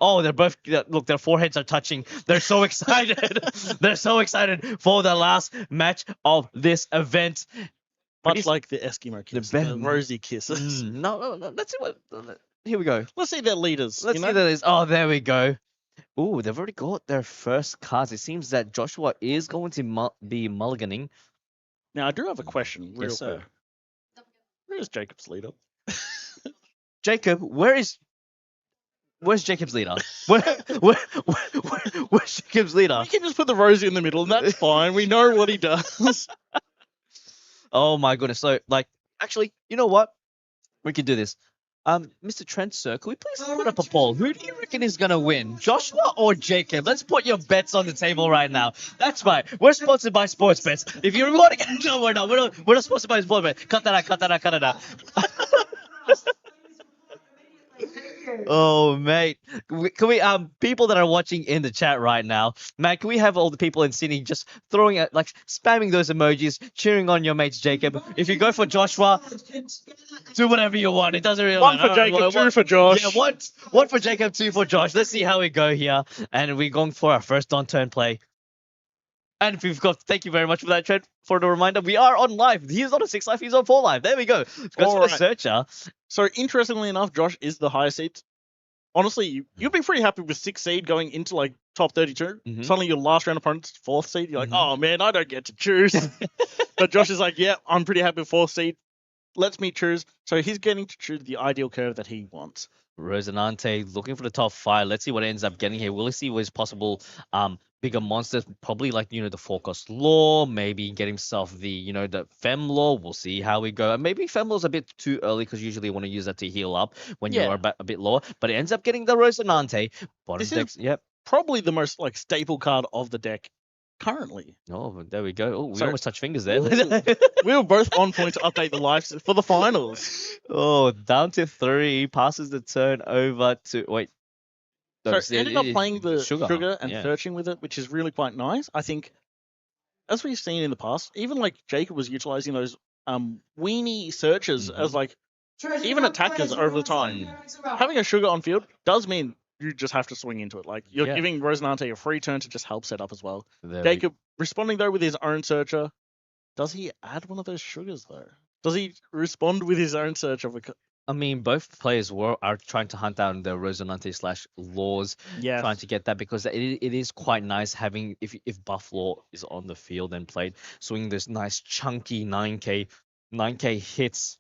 Oh, they're both look. Their foreheads are touching. They're so excited. They're so excited for the last match of this event. Much like the Eskimo kiss, the rosy kisses. No. Let's see what. Here we go. Let's see their leaders. Let's see that is. Oh, there we go. Ooh, they've already got their first cards. It seems that Joshua is going to be mulliganing. Now, I do have a question, real Yes, sir. quick. Where is Jacob's leader? Jacob, where's Jacob's leader? Where's Jacob's leader? We can just put the rosy in the middle, and that's fine. We know what he does. Oh my goodness. So, like, actually, you know what? We can do this. Mr. Trent, sir, could we please put up a poll? Who do you reckon is gonna win, Joshua or Jacob? Let's put your bets on the table right now. That's right. We're sponsored by Sports Bets. If you want to get, no, we're not. We're not sponsored by Sports Bets. Cut that out. Oh, mate. Can we, people that are watching in the chat right now, man, can we have all the people in Sydney just throwing it, like, spamming those emojis, cheering on your mates, Jacob? If you go for Joshua, do whatever you want. It doesn't really matter. One for Jacob, two for Josh. Yeah, one for Jacob, two for Josh. Let's see how we go here. And we're going for our first on-turn play. And we've got, thank you very much for that, Trent, for the reminder. We are on live. He's on a 6 live, he's on 4 live. There we go. Goes for the searcher. So, interestingly enough, Josh is the highest seed. Honestly, you'd be pretty happy with 6th seed going into, like, top 32. Mhm. Suddenly your last round opponent's 4th seed. You're like, oh, man, I don't get to choose. But Josh is like, yeah, I'm pretty happy with 4th seed. Lets me choose. So he's getting to choose the ideal curve that he wants. Rosinante looking for the top 5. Let's see what ends up getting here. Will he see what his possible bigger monsters? Probably like, the Forecast Law. Maybe get himself the, the Fem Law. We'll see how we go. And maybe Fem Law's a bit too early because usually you want to use that to heal up when you're a bit lower. But it ends up getting the Rosinante. This is probably the most like staple card of the deck currently. Oh, there we go. Oh, we almost touched fingers there. We were both on point to update the lives for the finals. Oh, down to 3. Passes the turn over to... Wait. So ended up playing the sugar and searching with it, which is really quite nice. I think, as we've seen in the past, even like Jacob was utilizing those weenie searches as like even attackers over the time. Having a sugar on field does mean you just have to swing into it. Like you're giving Rosinante a free turn to just help set up as well. Jacob responding though with his own searcher. Does he add one of those sugars though? Does he respond with his own search of a? I mean, both players are trying to hunt down the Rosinante / Laws, trying to get that because it is quite nice having if Buff Law is on the field and played, swinging this nice chunky 9k hits,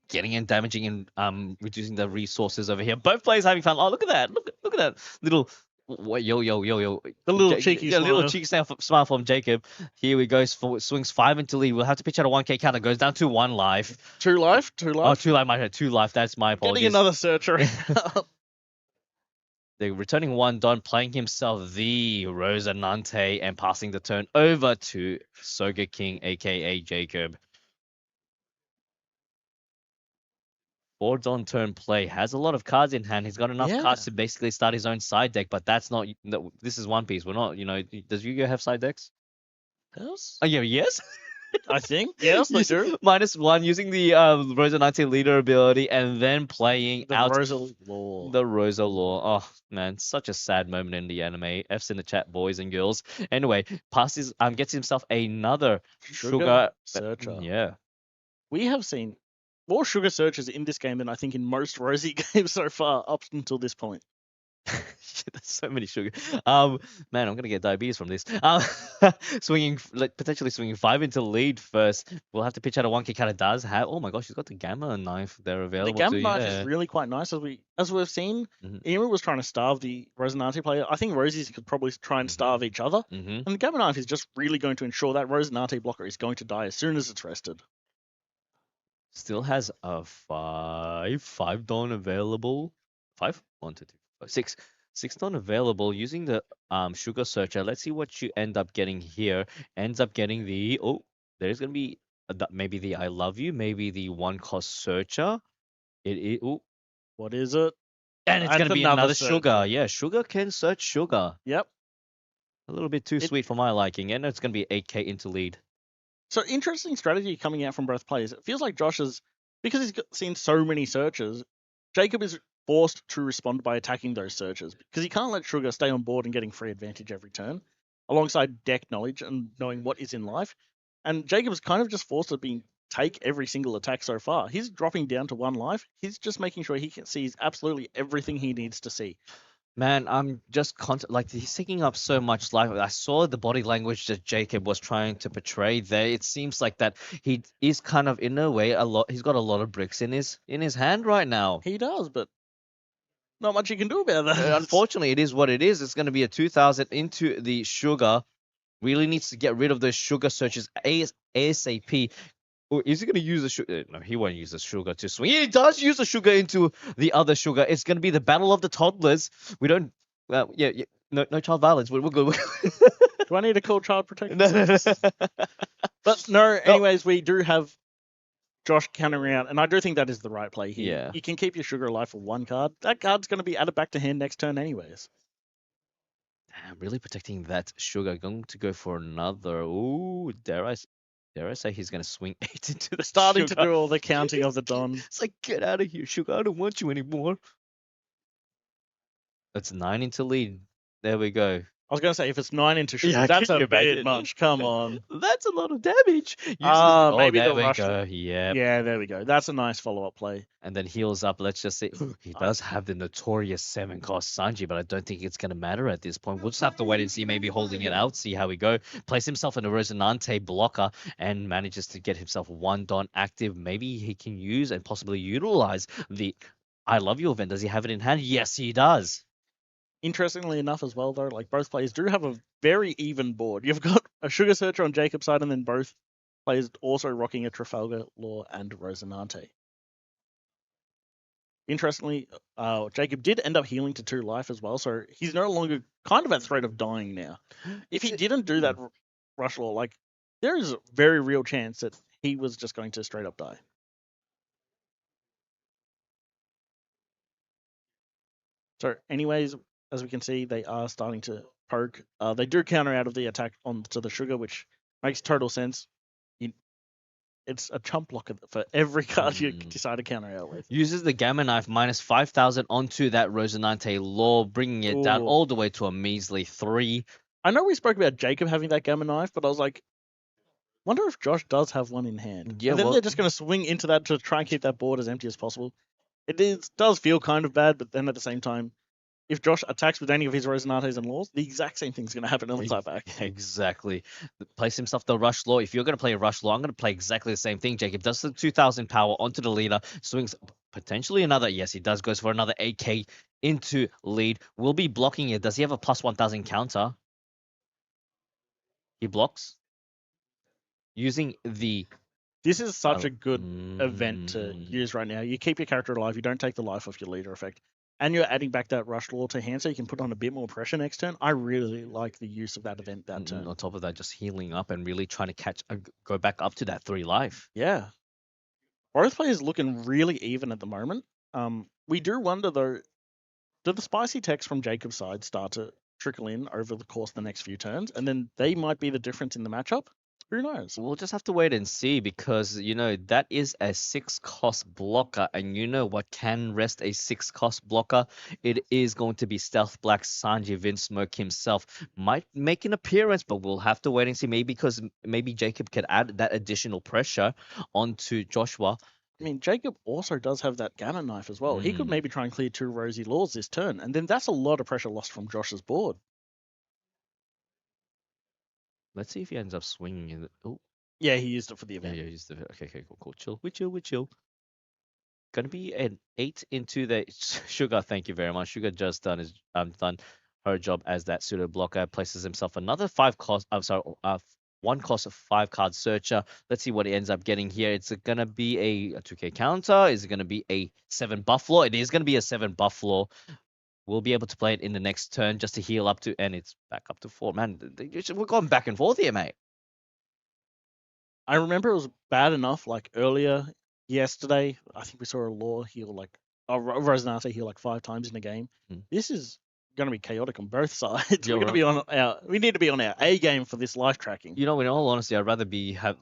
getting and damaging and reducing the resources over here. Both players having fun. Oh, look at that! Look at that little. Yo. The little cheeky smile. Little cheeky smile from Jacob. Here we go. Swings 5 into lead. We'll have to pitch out a 1k counter. Goes down to 1 life. 2 life? 2 life? Oh, 2 life. 2 life. That's my apologies. Getting another searcher. They're returning 1 Don, playing himself the Rosinante and passing the turn over to Soga King, aka Jacob. 4 Don turn play, has a lot of cards in hand. He's got enough cards to basically start his own side deck, but that's not. This is One Piece. We're not. Does Yu-Gi-Oh have side decks? Yes. Oh yeah, yes. I think yes, they do. -1 using the Rosinante leader ability and then playing out the Rosa Law. Oh man, such a sad moment in the anime. F's in the chat, boys and girls. Anyway, passes gets himself another sugar searcher. Yeah. We have seen more sugar searches in this game than I think in most Rosy games so far up until this point. There's so many sugar. Man, I'm gonna get diabetes from this. Potentially swinging 5 into lead first. We'll have to pitch out a 1k. Kind of does have. Oh my gosh, he's got the Gamma knife there available. The Gamma knife is really quite nice, as we've seen. Emu was trying to starve the Rosinante player. I think Rosies could probably try and starve each other, and the Gamma knife is just really going to ensure that Rosinante blocker is going to die as soon as it's rested. Still has a 5 Don available. 5? 1, 2, 3, 4, 5, 6. 6 Don available using the sugar searcher. Let's see what you end up getting here. Ends up getting the there's gonna be maybe the I love you, maybe the 1 cost searcher. What is it? And it's gonna be another sugar. Yeah, sugar can search sugar. Yep. A little bit too sweet for my liking, and it's gonna be 8k into lead. So interesting strategy coming out from both players. It feels like Josh is, because he's seen so many searches, Jacob is forced to respond by attacking those searches because he can't let Sugar stay on board and getting free advantage every turn, alongside deck knowledge and knowing what is in life. And Jacob's kind of just forced to take every single attack so far. He's dropping down to 1 life. He's just making sure he sees absolutely everything he needs to see. Man, I'm just like he's taking up so much life. I saw the body language that Jacob was trying to portray there. It seems like that he is kind of in a way he's got a lot of bricks in his hand right now. He does, but not much you can do about that. Unfortunately, it is what it is. It's going to be a 2000 into the Sugar. Really needs to get rid of those Sugar searches ASAP. Or is he going to use the Sugar? No, he won't use the Sugar to swing. He does use the Sugar into the other Sugar. It's going to be the battle of the toddlers. We don't. Well, yeah. No child violence. We're good. Do I need to call child protection? But no. Anyways, we do have Josh countering out, and I do think that is the right play here. Yeah. You can keep your Sugar alive for 1 card. That card's going to be added back to hand next turn, anyways. Damn, really protecting that Sugar. Going to go for another. Ooh, dare I say he's going to swing 8 into the starting Sugar. To do all the counting of the Don. It's like, get out of here, Sugar. I don't want you anymore. That's 9 into lead. There we go. I was going to say, if it's 9 into Sugar, that's a bit much. Come on. That's a lot of damage. Maybe there we go. Yeah. Yeah, there we go. That's a nice follow-up play. And then heals up. Let's just say he does have the notorious 7-cost Sanji, but I don't think it's going to matter at this point. We'll just have to wait and see, maybe holding it out, see how we go. Place himself in a Rosinante blocker and manages to get himself 1 Don active. Maybe he can use and possibly utilize the I Love You event. Does he have it in hand? Yes, he does. Interestingly enough as well, though, like both players do have a very even board. You've got a Sugar Searcher on Jacob's side, and then both players also rocking a Trafalgar Law and Rosinante. Interestingly, Jacob did end up healing to 2 life as well, so he's no longer kind of at threat of dying now. If he didn't do that Rush Law, like, there is a very real chance that he was just going to straight up die. So anyways, as we can see, they are starting to poke. They do counter out of the attack onto the Sugar, which makes total sense. It's a chump blocker for every card you decide to counter out with. Uses the Gamma Knife minus 5,000 onto that Rosinante Law, bringing it down all the way to a measly 3. I know we spoke about Jacob having that Gamma Knife, but I was like, wonder if Josh does have one in hand. Yeah, and then they're just going to swing into that to try and keep that board as empty as possible. It does feel kind of bad, but then at the same time, if Josh attacks with any of his Rosinantes and Laws, the exact same thing's going to happen on the side back. Exactly. Place himself the Rush Law. If you're going to play a Rush Law, I'm going to play exactly the same thing. Jacob does the 2,000 power onto the leader, swings potentially another. Yes, he does. Goes for another 8k into lead. Will be blocking it. Does he have a plus 1,000 counter? He blocks. Using the... This is such a good event to use right now. You keep your character alive. You don't take the life off your leader effect. And you're adding back that Rush Law to hand so you can put on a bit more pressure next turn. I really like the use of that event that turn. On top of that, just healing up and really trying to go back up to that 3 life. Yeah. Both players looking really even at the moment. We do wonder, though, do the spicy techs from Jacob's side start to trickle in over the course of the next few turns? And then they might be the difference in the matchup? Who knows? We'll just have to wait and see because, that is a 6-cost blocker. And you know what can rest a 6-cost blocker? It is going to be Stealth Black Sanji Vince Smoke himself. Might make an appearance, but we'll have to wait and see. Maybe Jacob could add that additional pressure onto Joshua. I mean, Jacob also does have that Gamma Knife as well. He could maybe try and clear 2 Rosy Laws this turn. And then that's a lot of pressure lost from Josh's board. Let's see if he ends up swinging in. Oh, yeah, he used it for the event. Yeah, he used it. Okay, cool. Chill. We chill. Gonna be an 8 into the Sugar. Thank you very much. Sugar just done her job as that pseudo blocker. Places himself another 5-cost. I'm sorry, 1 cost of 5-card searcher. Let's see what he ends up getting here. It's gonna be a 2k counter. Is it gonna be a 7 buff law? It is gonna be a 7 buff law. We'll be able to play it in the next turn just to heal up to, and it's back up to 4. Man, we're going back and forth here, mate. I remember it was bad enough, like earlier yesterday. I think we saw a Law heal Rosinante heal 5 times in a game. This is going to be chaotic on both sides. We're going to be we need to be on our A game for this life tracking. You know, in all honesty, I'd rather have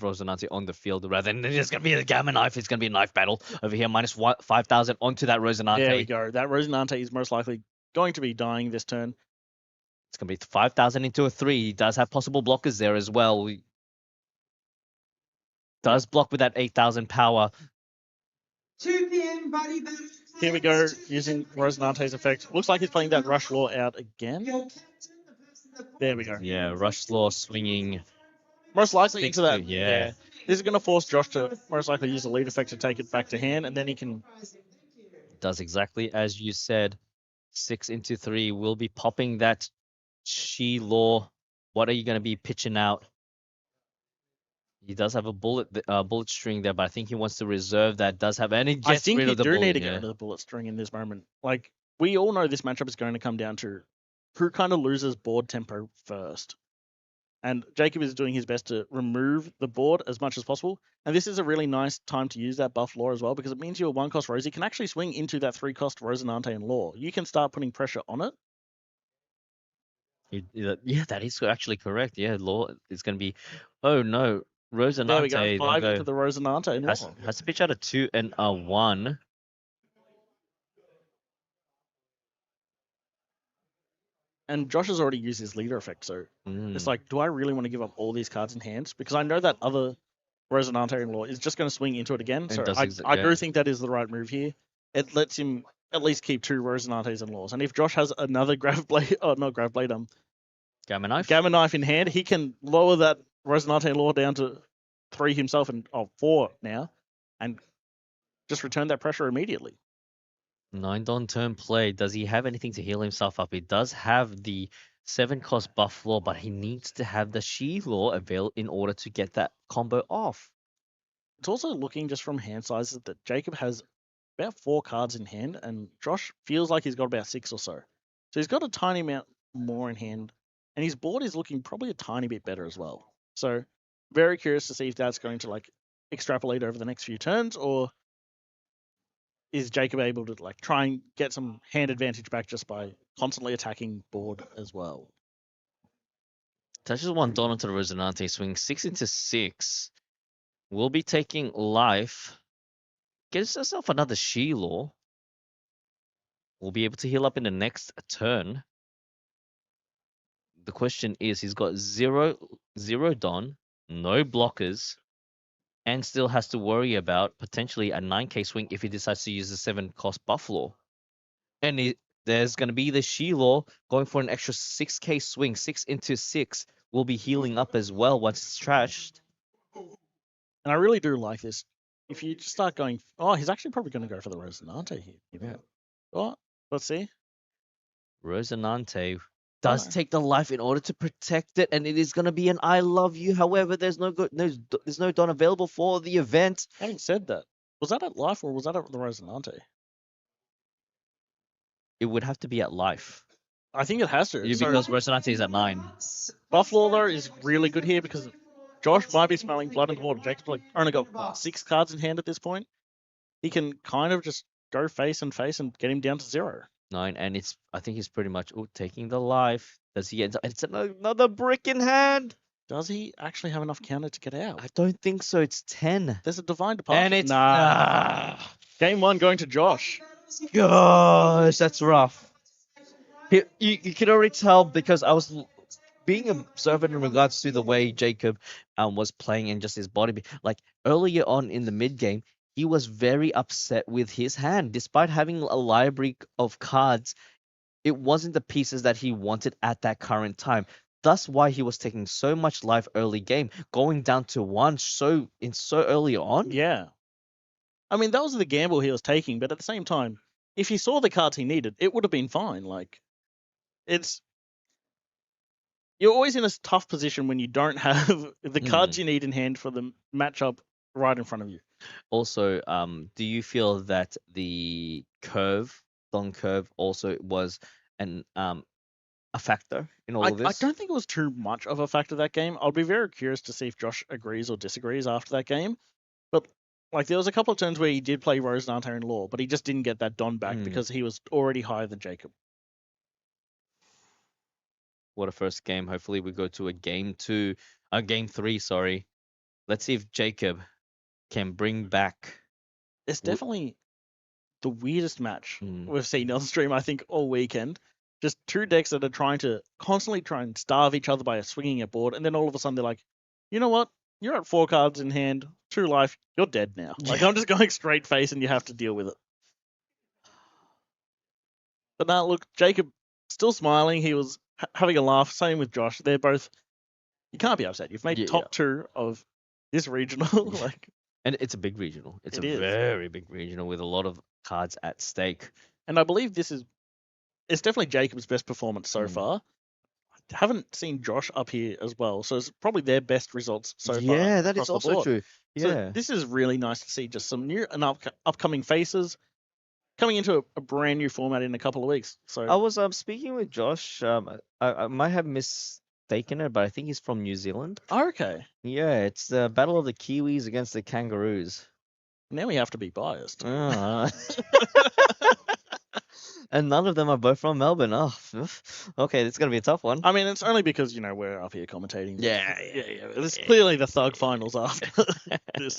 Rosinante on the field rather than there's going to be a gamma knife. It's going to be a knife battle over here. Minus 5,000 onto that Rosinante. There we go. That Rosinante is most likely going to be dying this turn. It's going to be 5,000 into a 3. He does have possible blockers there as well. He does block with that 8,000 power. 2 p.m. buddy. Here we go, using Rosinante's effect. Looks like he's playing that Rush Law out again. There we go. Yeah, Rush Law swinging. Most likely into that. Yeah. This is going to force Josh to most likely use a lead effect to take it back to hand, and then he can... Does exactly as you said. 6 into 3. Will be popping that Shi Law. What are you going to be pitching out? He does have a bullet string there, but I think he wants to reserve that. Does have any? I think you do need to get rid of the bullet string in this moment. Like, we all know this matchup is going to come down to who kind of loses board tempo first. And Jacob is doing his best to remove the board as much as possible. And this is a really nice time to use that buff Law as well, because it means your 1-cost Rosie can actually swing into that 3-cost Rosinante and Law. You can start putting pressure on it. Yeah, that is actually correct. Yeah, Law is going to be... Oh, no. Rosinante. There we go. 5 into the Rosinante. Has to pitch out a 2 and a 1. And Josh has already used his leader effect, so it's like, do I really want to give up all these cards in hand? Because I know that other Rosinante in Law is just going to swing into it again. So I do think that is the right move here. It lets him at least keep 2 Rosinantes and Laws. And if Josh has another Gamma Knife in hand, he can lower that Rosinante and Law down to 3 himself and 4 now, and just return that pressure immediately. 9 Don turn play. Does he have anything to heal himself up? He does have the 7-cost buff Law, but he needs to have the Shi Law available in order to get that combo off. It's also looking just from hand sizes that Jacob has about 4 cards in hand, and Josh feels like he's got about 6 or so. So he's got a tiny amount more in hand, and his board is looking probably a tiny bit better as well. So very curious to see if that's going to like extrapolate over the next few turns, or is Jacob able to like try and get some hand advantage back just by constantly attacking board as well. Touches 1 Don onto the Rosinante, swing 6 into 6. Will be taking life. Gets herself another Shi Law. Will be able to heal up in the next turn. The question is, he's got 0 Don, no blockers, and still has to worry about potentially a 9k swing if he decides to use the 7-cost buff Law. And there's going to be the Shi Law going for an extra 6k swing. 6 into 6 will be healing up as well once it's trashed. And I really do like this. If you just start going... Oh, he's actually probably going to go for the Rosinante here. Yeah. Oh, let's see. Rosinante does take the life in order to protect it, and it is going to be an I love you. However, there's no Don available for the event. Having said that, was that at life or was that at the Rosinante? It would have to be at life. I think it has to. Yeah, because Rosinante is at 9. Buffalo, though, is really good here because Josh might be smelling blood in the water. Jake's like only got 6 cards in hand at this point. He can kind of just go face and get him down to 0. 9, and I think he's pretty much taking the life. Does he get? It's another brick in hand. Does he actually have enough counter to get out? I don't think so. It's 10. There's a divine departure. And it's Game 1 going to Josh. Gosh, that's rough. You can already tell because I was being observant in regards to the way Jacob was playing and just his body. Like earlier on in the mid game, he was very upset with his hand. Despite having a library of cards, it wasn't the pieces that he wanted at that current time. Thus why he was taking so much life early game, going down to 1 so early on. Yeah. I mean, that was the gamble he was taking, but at the same time, if he saw the cards he needed, it would have been fine. Like, you're always in a tough position when you don't have the cards you need in hand for the matchup right in front of you. Also, do you feel that the Don curve also was a factor in all of this? I don't think it was too much of a factor that game. I'll be very curious to see if Josh agrees or disagrees after that game. But like there was a couple of turns where he did play Rosinante and Law, but he just didn't get that Don back because he was already higher than Jacob. what a first game. Hopefully we go to a game three, sorry. Let's see if Jacob can bring back. It's definitely the weirdest match we've seen on stream, I think, all weekend. Just two decks that are constantly try and starve each other by swinging a board, and then all of a sudden they're like, you know what? You're at 4 cards in hand, 2 life, you're dead now. Like, I'm just going straight face and you have to deal with it. But now, look, Jacob still smiling. He was having a laugh. Same with Josh. They're both. You can't be upset. You've made top 2 of this regional. Like, and it's a big regional. It's very big regional with a lot of cards at stake. And I believe it's definitely Jacob's best performance so far. I haven't seen Josh up here as well, so it's probably their best results so far. Yeah, that is also true. Yeah, so this is really nice to see. Just some new and upcoming faces coming into a brand new format in a couple of weeks. So I was speaking with Josh. I might have mistaken it, but I think he's from New Zealand. Oh, okay. Yeah, it's the Battle of the Kiwis against the Kangaroos. Now we have to be biased. And none of them are both from Melbourne. Oh, okay, it's gonna be a tough one. I mean, it's only because we're up here commentating. Yeah. It's clearly the Thug finals after this.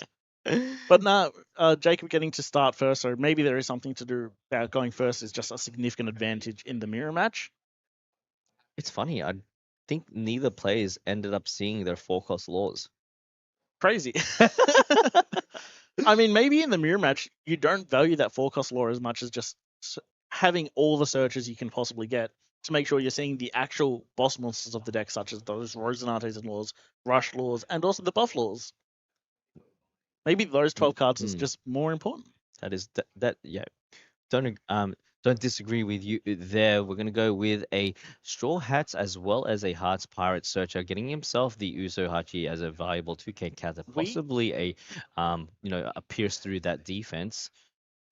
But now, Jacob getting to start first, so maybe there is something to do about going first is just a significant advantage in the mirror match. It's funny. I think neither players ended up seeing their 4-cost laws. Crazy. I mean, maybe in the mirror match, you don't value that 4-cost law as much as just having all the searches you can possibly get to make sure you're seeing the actual boss monsters of the deck, such as those Rosinantes and laws, Rush laws, and also the buff laws. Maybe those 12 cards is just more important. That is yeah. Don't disagree with you there. We're gonna go with a Straw Hats as well as a Hearts Pirate Searcher, getting himself the Uso Hachi as a valuable 2K counter, possibly a pierce through that defense.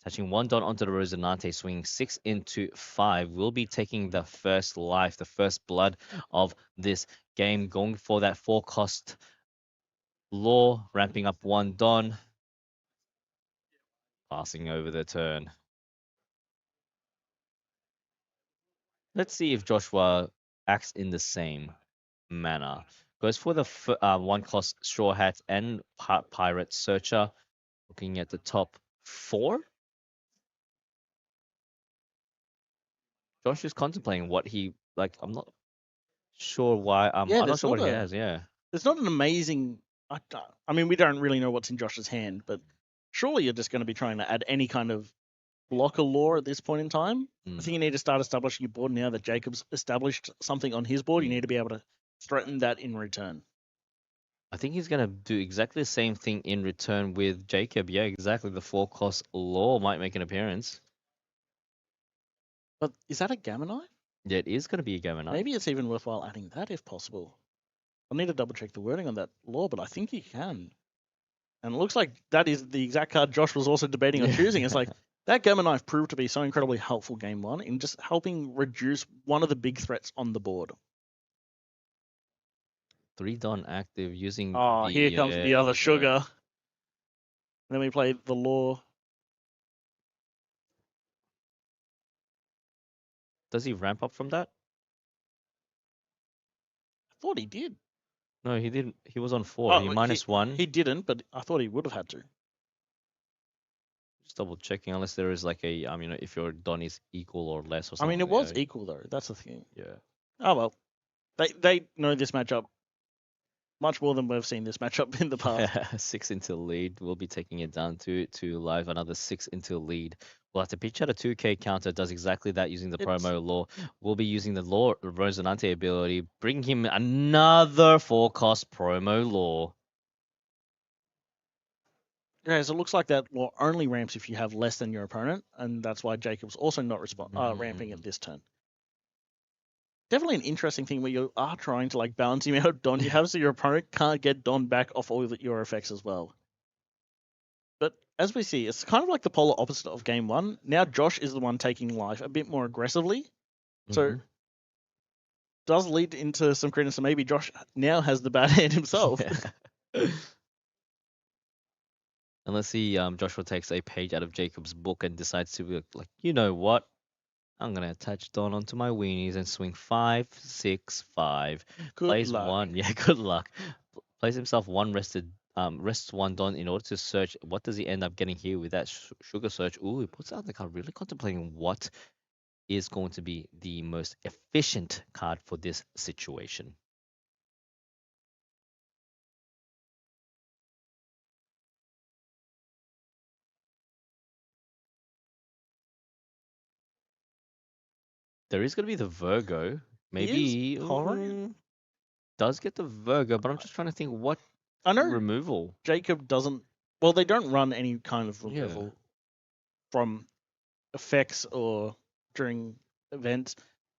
Touching 1 dot onto the Rosinante, swinging 6 into 5. Will be taking the first life, the first blood of this game, going for that 4-cost law, ramping up 1 Don, passing over the turn. Let's see if Joshua acts in the same manner. Goes for the 1-cost Straw Hat and Pirate Searcher. Looking at the top 4. Josh is contemplating what he I'm not sure why. I'm not sure what he has. Yeah, it's not an amazing. I mean, we don't really know what's in Josh's hand, but surely you're just going to be trying to add any kind of blocker law at this point in time. I think you need to start establishing your board now that Jacob's established something on his board. You need to be able to threaten that in return. I think he's going to do exactly the same thing in return with Jacob. Yeah, exactly. The 4-cost law might make an appearance. But is that a Gamma Knife? Yeah, it is going to be a Gamma Knife. Maybe it's even worthwhile adding that if possible. I'll need to double check the wording on that law, but I think you can. And it looks like that is the exact card Josh was also debating on choosing. It's like that Gamma Knife proved to be so incredibly helpful game 1 in just helping reduce one of the big threats on the board. 3 Don active using. Here comes the other sugar. Then we play the law. Does he ramp up from that? I thought he did. No, he didn't. He was on 4. He -1. He didn't, but I thought he would have had to. Just double checking, unless there is like a if your Don is equal or less or something. I mean, it was equal though. That's the thing. Yeah. Oh well, they know this matchup much more than we've seen this matchup in the past. 6 into lead. We'll be taking it down to live. Another 6 into lead. We'll have to pitch out a 2K counter. Does exactly that using the promo law. We'll be using the law Rosinante ability. Bring him another 4-cost promo law. Yeah, so it looks like that law only ramps if you have less than your opponent, and that's why Jacob's also not ramping at this turn. Definitely an interesting thing where you are trying to balance him out Don you have so your opponent can't get Don back off all your effects as well. But as we see, it's kind of like the polar opposite of game 1. Now Josh is the one taking life a bit more aggressively. So does lead into some credence. So maybe Josh now has the bad hand himself. Yeah. And let's see, Joshua takes a page out of Jacob's book and decides to be like, you know what? I'm gonna attach Dawn onto my weenies and swing 5, 6, 5. Good luck. One. Yeah, good luck. Plays himself one rests one Dawn in order to search. What does he end up getting here with that sugar search? Ooh, he puts out the card, really contemplating what is going to be the most efficient card for this situation. There is going to be the Virgo. Maybe does get the Virgo, but I'm just trying to think what I know removal. Jacob doesn't. Well, they don't run any kind of removal from effects or during events,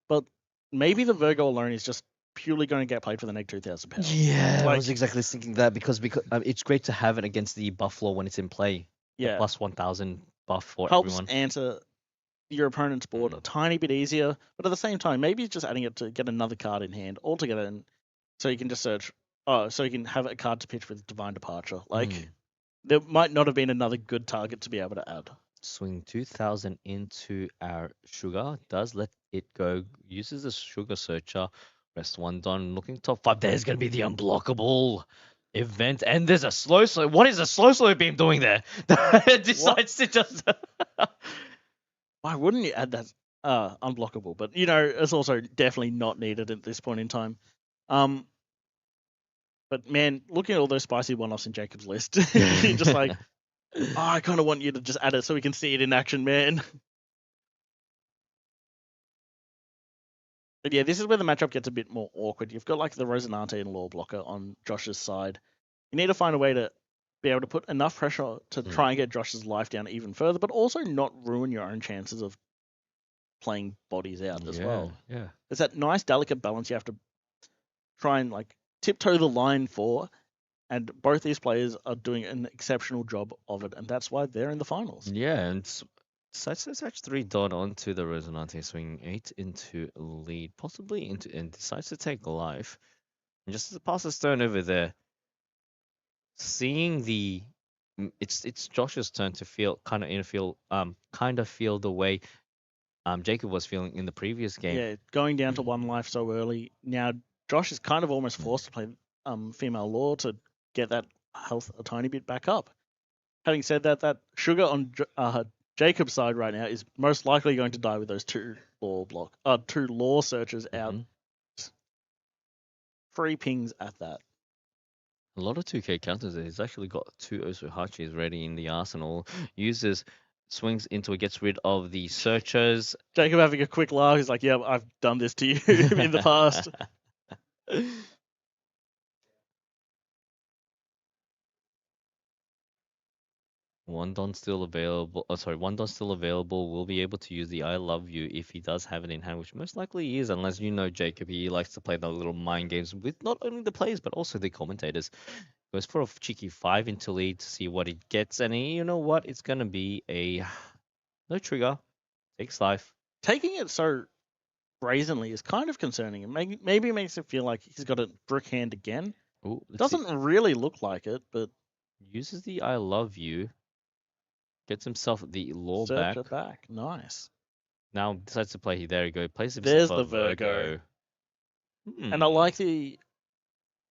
but maybe the Virgo alone is just purely going to get played for the negative 2,000 power. Yeah, I was exactly thinking that because it's great to have it against the Buffalo when it's in play. Yeah, plus 1,000 buff for helps everyone. Answer your opponent's board a tiny bit easier, but at the same time, maybe it's just adding it to get another card in hand altogether, and so you can just search. Oh, so you can have a card to pitch with Divine Departure. Like there might not have been another good target to be able to add. Swing 2,000 into our sugar. Does let it go. Uses the sugar searcher. Rest one Dawn. Looking top 5. There's gonna be the unblockable event, and there's a slow. What is a slow beam doing there? Decides to just. Why wouldn't you add that unblockable? But it's also definitely not needed at this point in time. But man, looking at all those spicy one-offs in Jacob's list, you're just like, I kind of want you to just add it so we can see it in action, man. But yeah, this is where the matchup gets a bit more awkward. You've got like the Rosinante and Law Blocker on Josh's side. You need to find a way to be able to put enough pressure to try and get Josh's life down even further, but also not ruin your own chances of playing bodies out as well. Yeah. There's that nice delicate balance you have to try and like tiptoe the line for, and both these players are doing an exceptional job of it, and that's why they're in the finals. Yeah, and decides to attach 3 Dawn onto the Rosinante, swing 8 into lead, possibly into, and decides to take life. And just as it passes turn over there, seeing it's Josh's turn to feel kind of feel the way Jacob was feeling in the previous game. Yeah, going down to 1 life so early. Now Josh is kind of almost forced to play female law to get that health a tiny bit back up. Having said that, that sugar on Jacob's side right now is most likely going to die with those 2 law searches out. 3 pings at that. A lot of 2K counters there. He's actually got 2 Osuhachis ready in the arsenal. Uses swings into it, gets rid of the searchers. Jacob having a quick laugh. He's like, yeah, I've done this to you in the past. One Don still available. Oh, sorry, one Don still available. Will be able to use the I love you if he does have it in hand, which most likely he is, unless Jacob. He likes to play the little mind games with not only the players but also the commentators. Goes for a cheeky 5 into lead to see what he gets, and you know what? It's gonna be a no trigger. Takes life. Taking it so brazenly is kind of concerning. Maybe it makes it feel like he's got a brick hand again. Ooh, doesn't really look like it, but uses the I love you. Gets himself the law back. Nice. Now decides to play. There you go. Plays himself There's the Virgo. And I like the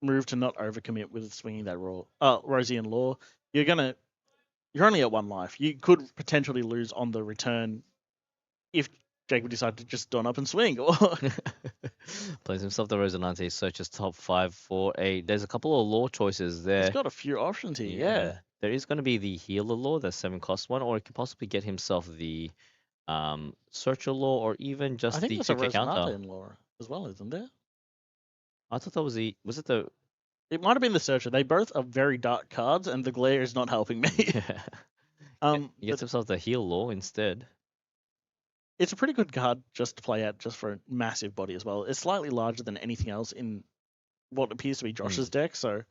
move to not overcommit with swinging that Rosie and Law. You're only at 1 life. You could potentially lose on the return if Jacob decided to just don up and swing. Plays himself the Rosinante, searches top 5 for a. There's a couple of law choices there. He's got a few options here. Yeah. There is going to be the healer law, the 7 cost one, or he could possibly get himself the searcher law, or even just the 2K counter law as well, isn't there? I thought that was it the. It might have been the searcher. They both are very dark cards, and the glare is not helping me. He gets himself the heal law instead. It's a pretty good card just to play out just for a massive body as well. It's slightly larger than anything else in what appears to be Josh's deck, so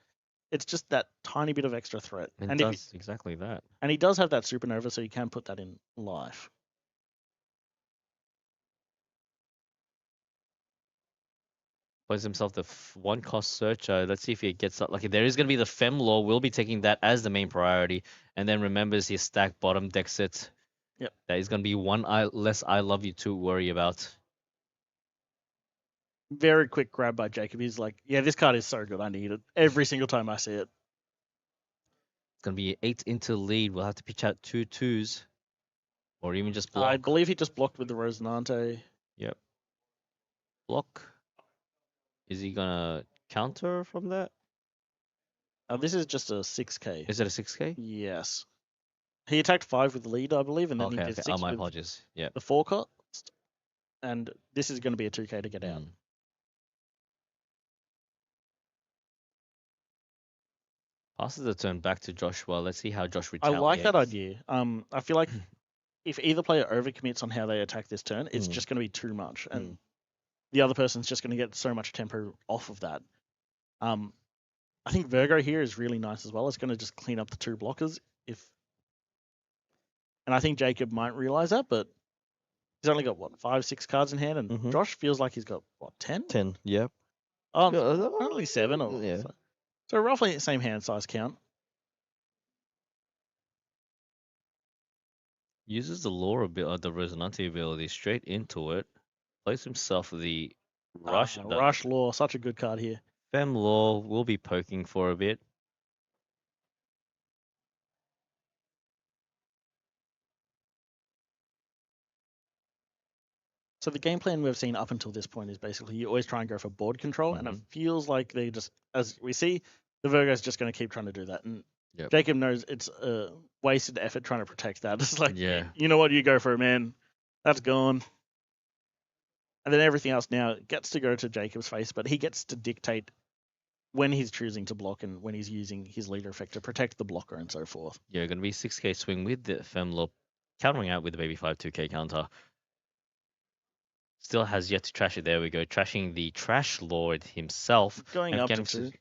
it's just that tiny bit of extra threat. And it does exactly that. And he does have that supernova, so you can put that in life. Plays himself the 1 cost searcher. Let's see if he gets that lucky. There is going to be the Fem law. We'll be taking that as the main priority. And then remembers his stack bottom decks it. Yep. That is going to be one less I love you to worry about. Very quick grab by Jacob. He's like, yeah, this card is so good. I need it every single time I see it. It's going to be 8 into lead. We'll have to pitch out 2 2s. Or even just block. I believe he just blocked with the Rosinante. Yep. Block. Is he going to counter from that? This is just a 6k. Is it a 6k? Yes. He attacked 5 with the lead, I believe, and then he did 6 my with apologies. Yeah. the 4 cost. And this is going to be a 2k to get out. Passes the turn back to Joshua. Let's see how Josh retaliates. I like that idea. I feel like if either player overcommits on how they attack this turn, it's just going to be too much, and the other person's just going to get so much tempo off of that. I think Virgo here is really nice as well. It's going to just clean up the 2 blockers. And I think Jacob might realize that, but he's only got, 5, 6 cards in hand, and Josh feels like he's got, 10? 10, yep. Only 7. Or, yeah. So roughly the same hand size count. Uses the lore a bit of the Rosinante ability straight into it. Plays himself the Rush. Rush Law, such a good card here. Fem Law will be poking for a bit. So the game plan we've seen up until this point is basically you always try and go for board control, and it feels like they just, as we see, the Virgo's just going to keep trying to do that. And Jacob knows it's a wasted effort trying to protect that. It's like, you know what, you go for it, man. That's gone. And then everything else now gets to go to Jacob's face, but he gets to dictate when he's choosing to block and when he's using his leader effect to protect the blocker and so forth. Yeah, going to be 6k swing with the Fem Law, countering out with the Baby 5 2k counter. Still has yet to trash it. There we go. Trashing the Trash Lord himself. Going up to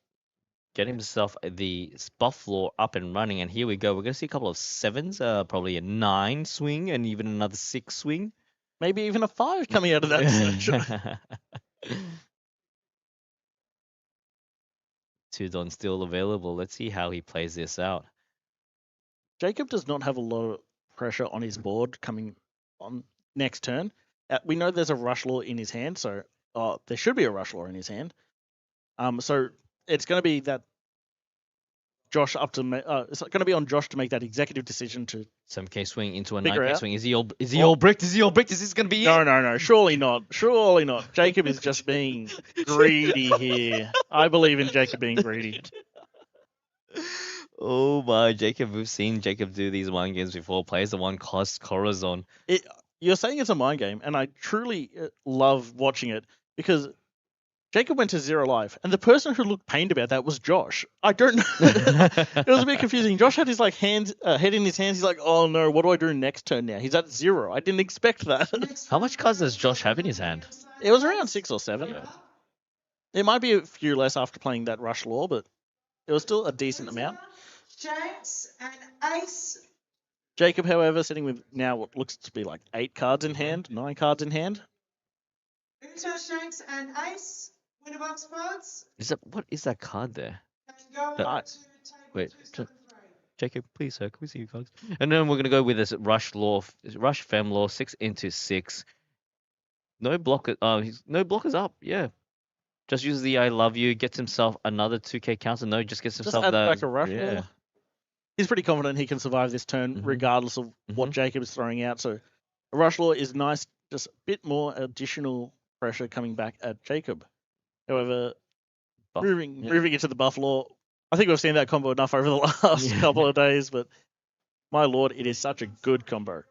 get himself the Buff Law up and running. And here we go. We're going to see a couple of 7s, probably a 9 swing and even another 6 swing. Maybe even a 5 coming out of that search. 2 Don still available. Let's see how he plays this out. Jacob does not have a lot of pressure on his board coming on next turn. We know there's a Rush Law in his hand, so there should be a Rush Law in his hand. So it's going to be that Josh it's going to be on Josh to make that executive decision to 7k swing into a 9k swing. Is he all bricked? Is he all bricked? Is this going to be it? No. Surely not. Surely not. Jacob is just being greedy here. I believe in Jacob being greedy. Oh my, Jacob! We've seen Jacob do these mind games before. Plays the one cost Corazon. You're saying it's a mind game, and I truly love watching it because Jacob went to 0 life, and the person who looked pained about that was Josh. I don't know. It was a bit confusing. Josh had his head in his hands. He's like, "Oh no, what do I do next turn now?" He's at 0. I didn't expect that. How much cards does Josh have in his hand? It was around 6 or 7. Yeah. It might be a few less after playing that Rush Law, but it was still a decent amount. Shanks and Ace. Jacob, however, sitting with now what looks to be like 8 cards in hand, 9 cards in hand. Uta, Shanks and Ace. Winner box cards. What is that card there? Wait, Jacob, please, sir, can we see your cards? And then we're gonna go with this Rush Fem Law, 6 into 6. No blocker. No blockers up. Yeah. Just uses the I love you. Gets himself another 2k counter. No, just gets himself that. Back a Rush Law. He's pretty confident he can survive this turn regardless of what Jacob is throwing out. So a Rush Law is nice, just a bit more additional pressure coming back at Jacob. However, moving into the Buff Law, I think we've seen that combo enough over the last couple of days, but my lord, it is such a good combo.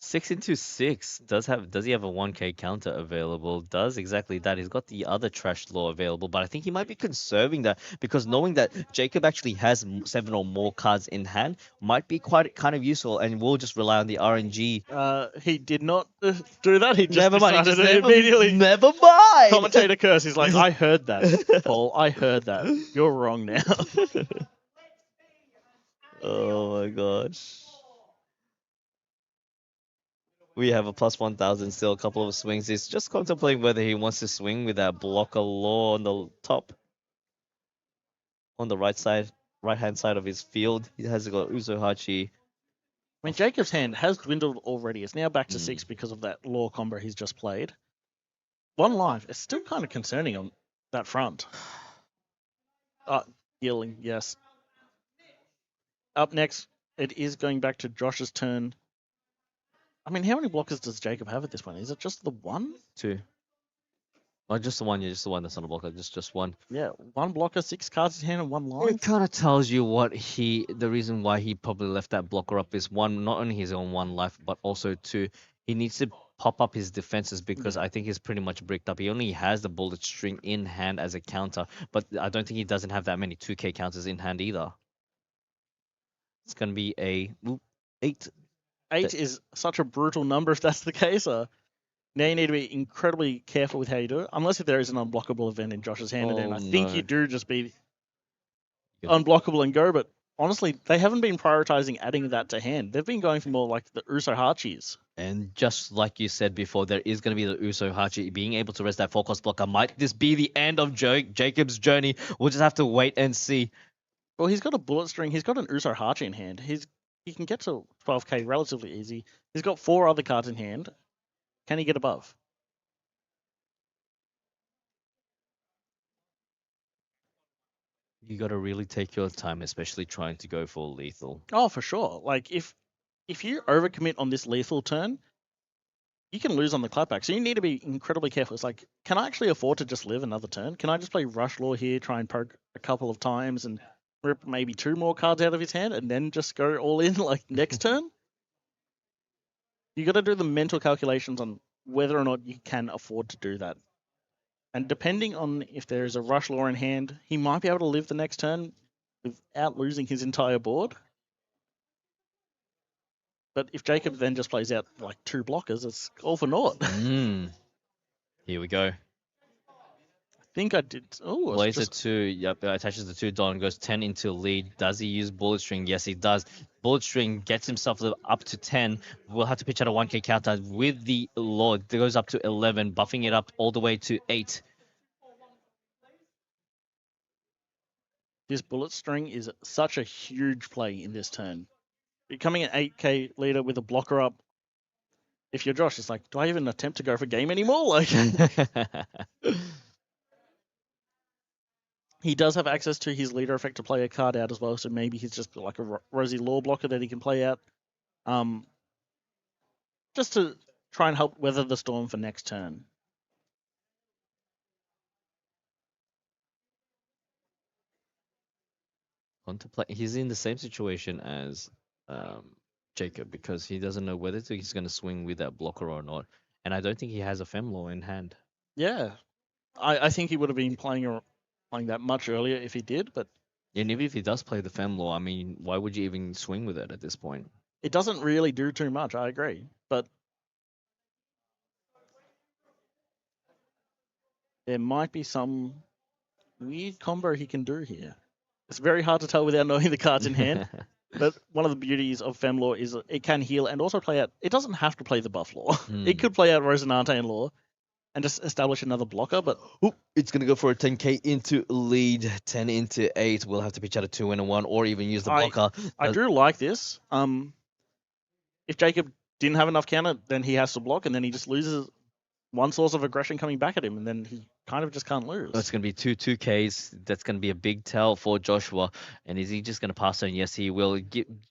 6 into 6 does he have a 1k counter available? Does exactly that. He's got the other Trash Law available, but I think he might be conserving that because knowing that Jacob actually has 7 or more cards in hand might be kind of useful, and we'll just rely on the RNG. He did not do that. He just never mind. Immediately. Never mind. Commentator curse. He's like, I heard that, Paul. I heard that. You're wrong now. Oh my gosh. We have a plus 1,000 still, a couple of swings. He's just contemplating whether he wants to swing with that blocker law on the top. On the right hand side of his field, he has got Uzohachi, I mean, Jacob's hand has dwindled already. It's now back to 6 because of that law combo he's just played. 1 life. It's still kind of concerning on that front. Healing, yes. Up next, it is going back to Josh's turn. I mean, how many blockers does Jacob have at this point? Is it just the 1? 2. Oh, just the 1. Yeah, just the 1 that's not a blocker. Just 1. Yeah, 1 blocker, 6 cards in hand, and 1 life. It kind of tells you the reason why he probably left that blocker up is 1, not only his own 1 life, but also 2, he needs to pop up his defenses because I think he's pretty much bricked up. He only has the bullet string in hand as a counter, but I don't think he doesn't have that many 2k counters in hand either. It's going to be a 8. 8 is such a brutal number if that's the case. Now you need to be incredibly careful with how you do it, unless if there is an unblockable event in Josh's hand, and then I think you do just be unblockable and go. But honestly, they haven't been prioritizing adding that to hand. They've been going for more like the Uso Hachis. And just like you said before, there is going to be the Uso Hachi being able to rest that 4-cost blocker. Might this be the end of Jacob's journey? We'll just have to wait and see. Well, he's got a bullet string. He's got an Uso Hachi in hand. He can get to 12k relatively easy. He's got 4 other cards in hand. Can he get above? You got to really take your time, especially trying to go for lethal. Oh, for sure. Like, if you overcommit on this lethal turn, you can lose on the clapback. So you need to be incredibly careful. It's like, can I actually afford to just live another turn? Can I just play Rush Law here, try and poke a couple of times and rip maybe 2 more cards out of his hand and then just go all in like next turn? You got to do the mental calculations on whether or not you can afford to do that. And depending on if there is a Rush Law in hand, he might be able to live the next turn without losing his entire board. But if Jacob then just plays out like 2 blockers, it's all for naught. Here we go. I think I did. Oh, plays a 2. Yep, attaches the 2 Don, goes 10 into lead. Does he use bullet string? Yes, he does. Bullet string gets himself up to 10. We'll have to pitch out a 1k counter with the Lord. It goes up to 11, buffing it up all the way to 8. This bullet string is such a huge play in this turn. Becoming an 8k leader with a blocker up. If you're Josh, it's like, do I even attempt to go for game anymore? Like, he does have access to his leader effect to play a card out as well, so maybe he's just like a Rosie Law blocker that he can play out. Just to try and help weather the storm for next turn. He's in the same situation as Jacob because he doesn't know whether he's going to swing with that blocker or not. And I don't think he has a Femlaw in hand. Yeah. I think he would have been playing that much earlier if he did, but... And even if he does play the Femlaw, I mean, why would you even swing with it at this point? It doesn't really do too much, I agree. But there might be some weird combo he can do here. It's very hard to tell without knowing the cards in hand. But one of the beauties of Femlaw is it can heal and also play out... It doesn't have to play the buff law. It could play out Rosinante and Law and just establish another blocker, but... It's going to go for a 10k into lead, 10 into 8. We'll have to pitch out a 2 and a 1 or even use the blocker. I do like this. If Jacob didn't have enough counter, then he has to block, and then he just loses one source of aggression coming back at him, and then he kind of just can't lose. That's going to be 2Ks. That's going to be a big tell for Joshua. And is he just going to pass on? Yes, he will.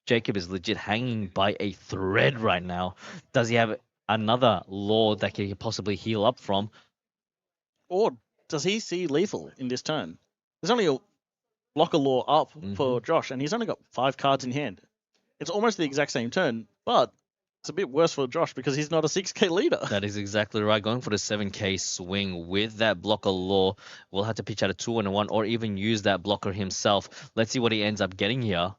Jacob is legit hanging by a thread right now. Does he have another Law that he could possibly heal up from? Or does he see lethal in this turn? There's only a blocker Law up for Josh, and he's only got 5 cards in hand. It's almost the exact same turn, but it's a bit worse for Josh because he's not a 6k leader. That is exactly right. Going for the 7k swing with that blocker Law. We'll have to pitch out a 2 and a 1 or even use that blocker himself. Let's see what he ends up getting here.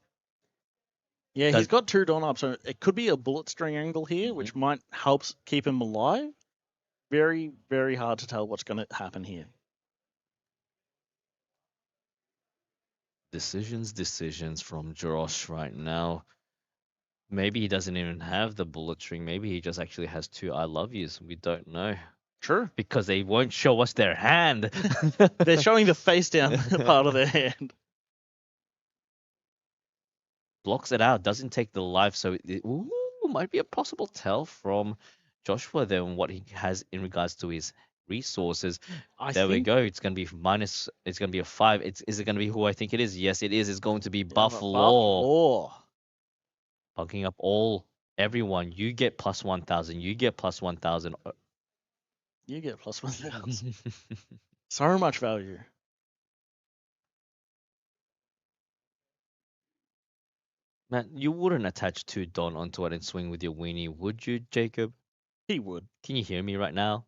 Yeah, he's got 2 Dawn up, so it could be a bullet string angle here, which might help keep him alive. Very, very hard to tell what's going to happen here. Decisions from Josh right now. Maybe he doesn't even have the bullet string. Maybe he just actually has 2 I love yous. We don't know. True. Because they won't show us their hand. They're showing the face down part of their hand. blocks it out, doesn't take the life. So it might be a possible tell from Joshua then what he has in regards to his resources. There we go. It's going to be minus. It's going to be a 5. Is it going to be who I think it is? Yes, it is. It's going to be Buffalo. Bunking up everyone. You get plus 1,000. You get plus 1,000. You get plus 1,000. So much value. Man, you wouldn't attach 2 Don onto it and swing with your weenie, would you, Jacob? He would. Can you hear me right now?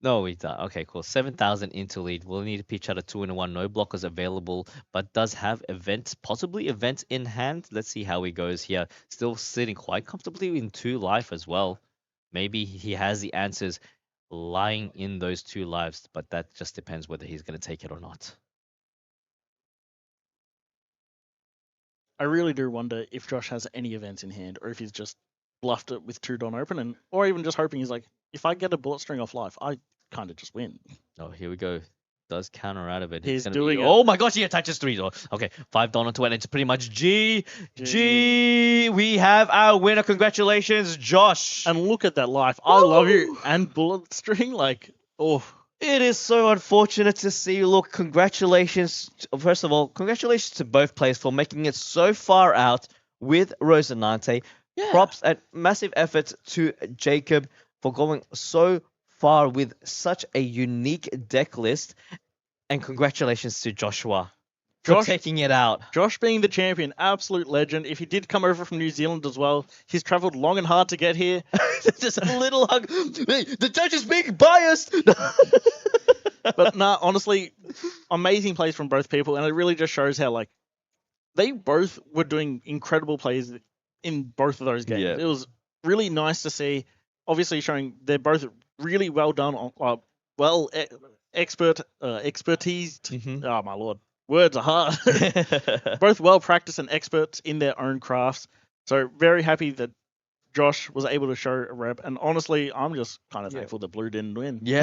No, he does. Okay, cool. 7,000 into lead. We'll need to pitch out a 2-in-1. No blockers available, but does have events, possibly events in hand. Let's see how he goes here. Still sitting quite comfortably in 2 life as well. Maybe he has the answers lying in those 2 lives, but that just depends whether he's going to take it or not. I really do wonder if Josh has any events in hand, or if he's just bluffed it with 2 Don open, or even just hoping he's like, if I get a bullet string off life, I kind of just win. Oh, here we go. Does counter out of it. He's doing it. Oh my gosh, he attaches 3. Okay, 5 Don onto it. It's pretty much G. We have our winner. Congratulations, Josh. And look at that life. I love you. And bullet string, It is so unfortunate to see. Look, congratulations. First of all, congratulations to both players for making it so far out with Rosinante. Yeah. Props and massive efforts to Jacob for going so far with such a unique deck list. And congratulations to Joshua for taking it out. Josh being the champion, absolute legend. If he did come over from New Zealand as well, he's travelled long and hard to get here. Just a little hug. Hey, the judge is being biased. But nah, honestly, amazing plays from both people, and it really just shows how they both were doing incredible plays in both of those games. Yeah. It was really nice to see. Obviously, showing they're both really well done on expertise. Mm-hmm. Oh my lord, words are hard. Both well practiced and experts in their own crafts. So very happy that Josh was able to show a rep, and honestly, I'm just kind of thankful that Blue didn't win. Yeah.